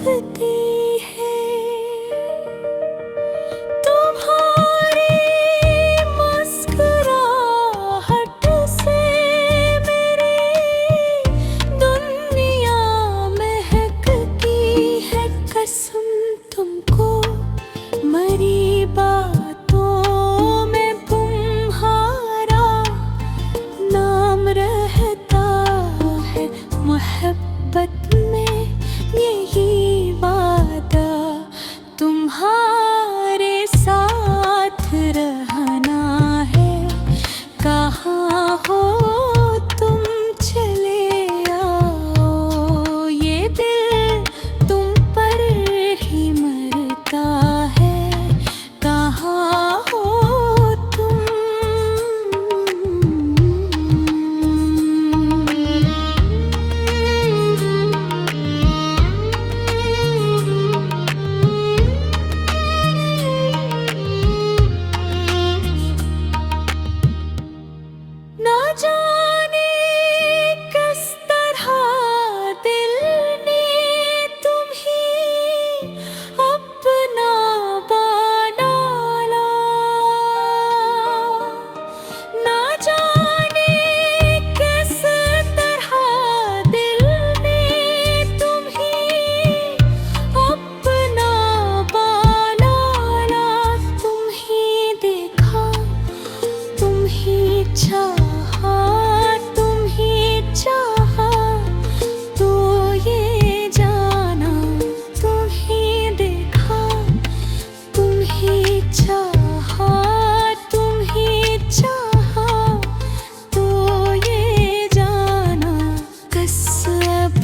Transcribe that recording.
महकती है तुम्हारी मुस्कुराहट से मेरी दुनिया महकती है। कसम तुमको मरी बातों में तुम्हारा नाम रहता है। मोहब्बत में यही वादा तुम्हारे साथ रहना है। कहाँ हो तुम चले आओ, ये दिल तुम पर ही मरता है। कहाँ हो तुम। ना जाने किस तरह दिल ने तुम्हें अपना बना ला। ना जाने किस तरह दिल ने तुम्हें अपना बना ला। तुम्हें देखा, तुम्हें चाहा, तुम्हें चाहा तो ये जाना। तुम्हें देखा, तुम्हें चाहा, तुम्हें चाहा तो ये जाना। कसब